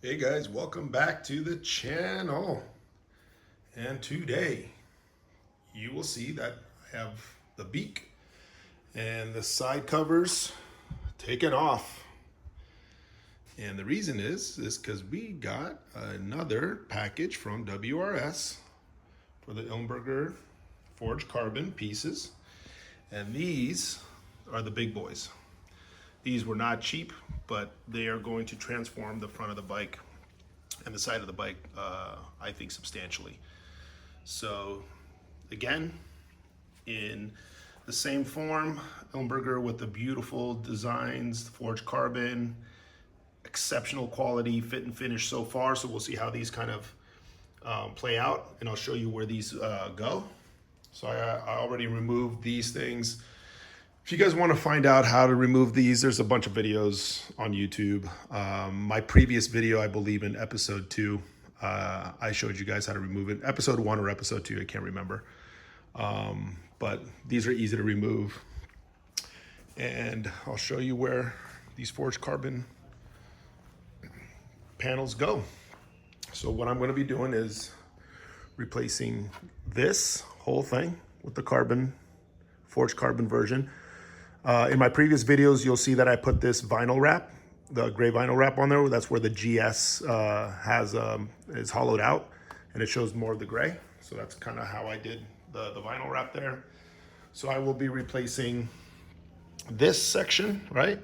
Hey guys, welcome back to the channel. And today you will see that I have the beak and the side covers taken off. And the reason is because we got another package from WRS for the Ilmberger forged carbon pieces. And these are the big boys. These were not cheap, but they are going to transform the front of the bike and the side of the bike, I think, substantially. So again, in the same form, Ilmberger with the beautiful designs, forged carbon, exceptional quality fit and finish so far. So we'll see how these kind of play out, and I'll show you where these go. So I already removed these things. If you guys want to find out how to remove these, there's a bunch of videos on YouTube. My previous video, I believe in episode 2, I showed you guys how to remove it. Episode 1 or episode 2, I can't remember. But these are easy to remove. And I'll show you where these forged carbon panels go. So what I'm going to be doing is replacing this whole thing with the carbon, forged carbon version. In my previous videos, you'll see that I put this vinyl wrap, the gray vinyl wrap on there. That's where the GS is hollowed out, and it shows more of the gray. So that's kind of how I did the vinyl wrap there. So I will be replacing this section, right?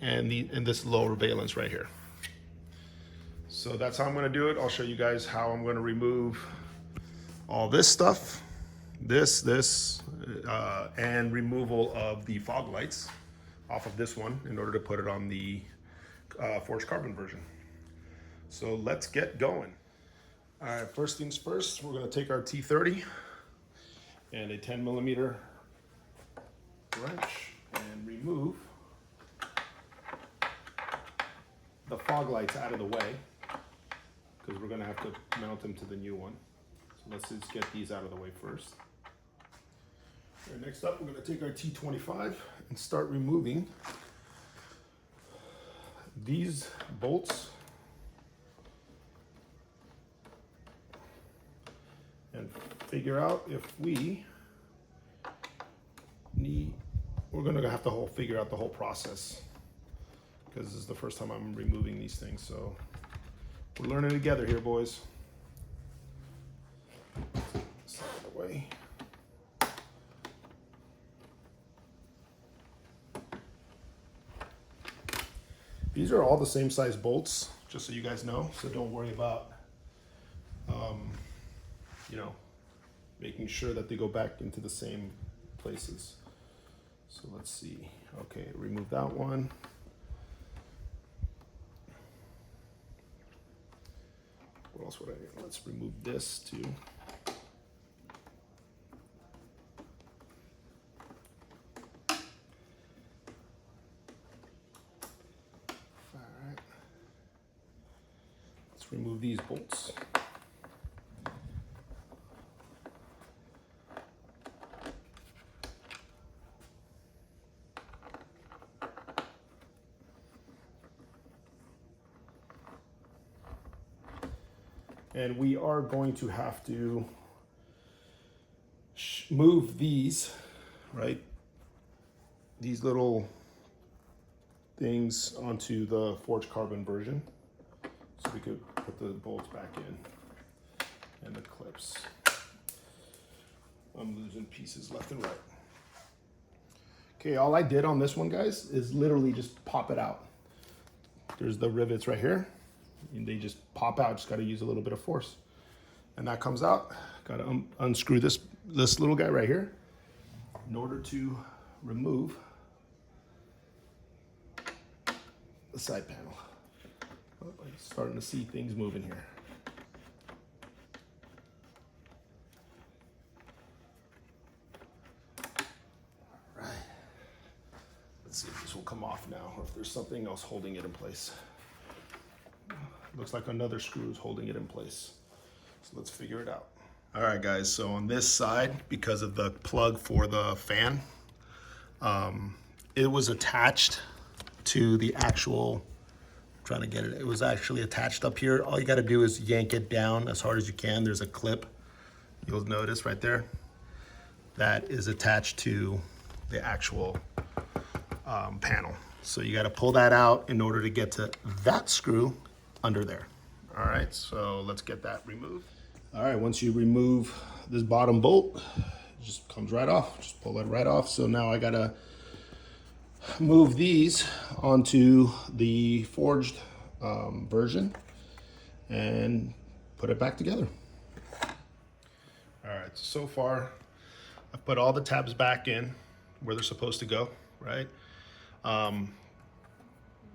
And this lower valence right here. So that's how I'm going to do it. I'll show you guys how I'm going to remove all this stuff. And removal of the fog lights off of this one in order to put it on the forged carbon version. So let's get going. All right, first things first, we're going to take our T30 and a 10mm wrench and remove the fog lights out of the way, because we're going to have to mount them to the new one. So let's just get these out of the way first. Right, next up, we're going to take our T25 and start removing these bolts and figure out if we're going to have to figure out the whole process, because this is the first time I'm removing these things. So we're learning together here, boys. This out of the way. These are all the same size bolts, just so you guys know. So don't worry about, making sure that they go back into the same places. So let's see. Okay, remove that one. What else would I do? Let's remove this too. Remove these bolts. And we are going to have to move these, right? These little things onto the forged carbon version, so we could put the bolts back in and the clips. I'm losing pieces left and right. Okay, all I did on this one, guys, is literally just pop it out. There's the rivets right here, and they just pop out. Just got to use a little bit of force, and that comes out. Got to unscrew this little guy right here in order to remove the side panel. Oh, I'm starting to see things moving here. All right. Let's see if this will come off now, or if there's something else holding it in place. Looks like another screw is holding it in place. So let's figure it out. All right, guys, so on this side, because of the plug for the fan, it was attached to the actual trying to get it. It was actually attached up here. All you got to do is yank it down as hard as you can. There's a clip. You'll notice right there. That is attached to the actual panel. So you got to pull that out in order to get to that screw under there. All right, so let's get that removed. All right, once you remove this bottom bolt, it just comes right off. Just pull it right off. So now I gotta move these onto the forged version and put it back together. All right, so far I've put all the tabs back in where they're supposed to go, right?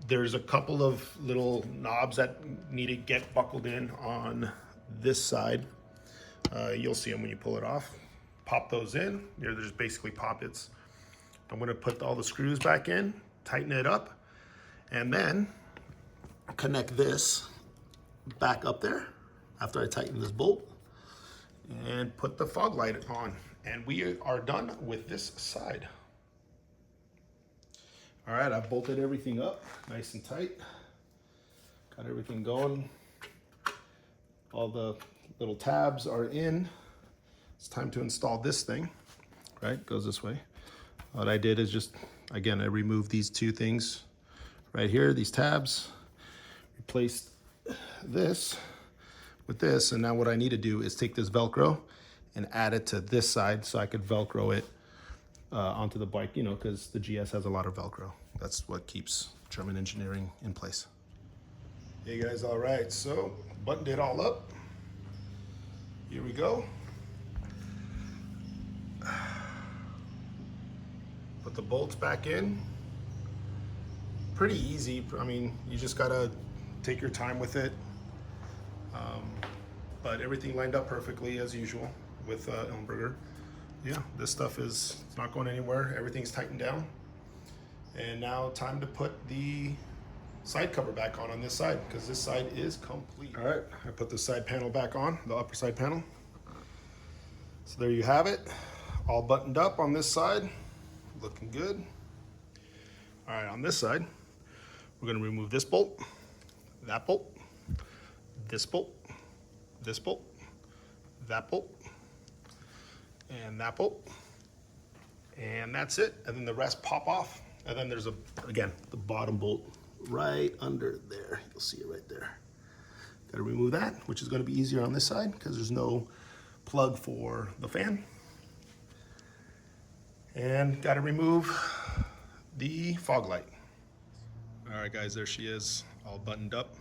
There's a couple of little knobs that need to get buckled in on this side. You'll see them when you pull it off. Pop those in. They're just basically poppets. I'm gonna put all the screws back in, tighten it up, and then connect this back up there after I tighten this bolt and put the fog light on. And we are done with this side. All right, I've bolted everything up nice and tight. Got everything going. All the little tabs are in. It's time to install this thing, right? Goes this way. What I did is just, again, I removed these two things right here, these tabs, replaced this with this, and now what I need to do is take this Velcro and add it to this side so I could Velcro it onto the bike, you know, because the GS has a lot of Velcro. That's what keeps German engineering in place. Hey guys, all right, so buttoned it all up. Here we go. Put the bolts back in. Pretty easy. I mean, you just gotta take your time with it. But everything lined up perfectly as usual with Ilmberger. Yeah, this stuff is not going anywhere. Everything's tightened down. And now time to put the side cover back on this side, because this side is complete. All right, I put the side panel back on, the upper side panel. So there you have it, all buttoned up on this side, looking good. All right, on this side, we're gonna remove this bolt, that bolt, this bolt, this bolt, that bolt, and that bolt, and that's it. And then the rest pop off. And then there's again, the bottom bolt right under there. You'll see it right there. Got to remove that, which is going to be easier on this side because there's no plug for the fan. And got to remove the fog light. All right, guys, there she is, all buttoned up.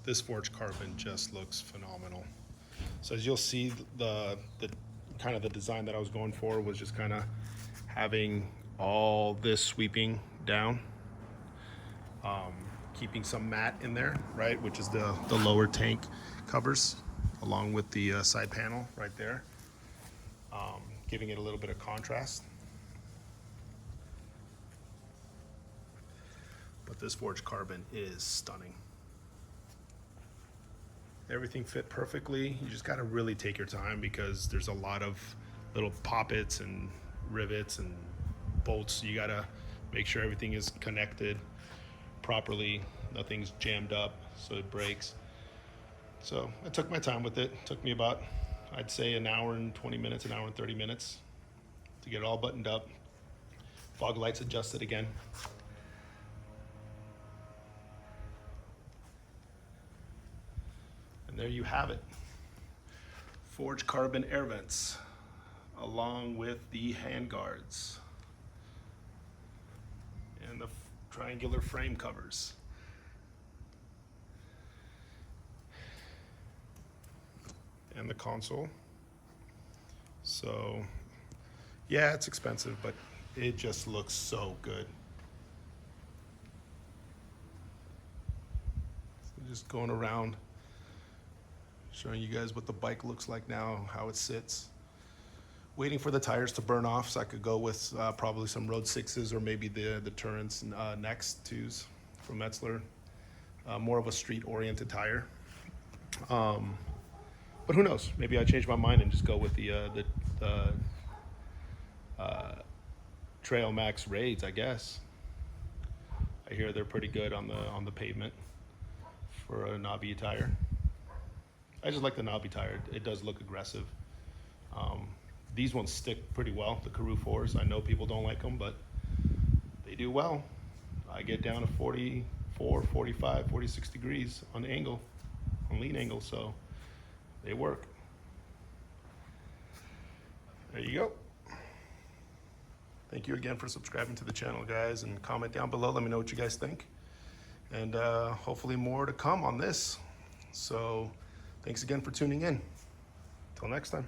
This forged carbon just looks phenomenal. So as you'll see, the kind of the design that I was going for was just kind of having all this sweeping down, keeping some matte in there, right, which is the lower tank covers, along with the side panel right there, giving it a little bit of contrast. But this forged carbon is stunning. Everything fit perfectly. You just gotta really take your time because there's a lot of little poppets and rivets and bolts. You gotta make sure everything is connected properly, nothing's jammed up so it breaks. So I took my time with it. It took me about, I'd say, an hour and 20 minutes, an hour and 30 minutes to get it all buttoned up. Fog lights adjusted again. And there you have it. Forged carbon air vents, along with the hand guards and the triangular frame covers. And the console. So yeah, it's expensive, but it just looks so good. So just going around showing you guys what the bike looks like now, how it sits. Waiting for the tires to burn off so I could go with probably some Road 6s or maybe the Turrents Next 2s from Metzler. More of a street-oriented tire. But who knows? Maybe I change my mind and just go with the Trail Max Raids, I guess. I hear they're pretty good on the pavement for a knobby tire. I just like the knobby tire. It does look aggressive. These ones stick pretty well, the Karoo 4s. I know people don't like them, but they do well. I get down to 44, 45, 46 degrees on angle, on lean angle, so they work. There you go. Thank you again for subscribing to the channel, guys, and comment down below. Let me know what you guys think. And hopefully more to come on this. So thanks again for tuning in. Till next time.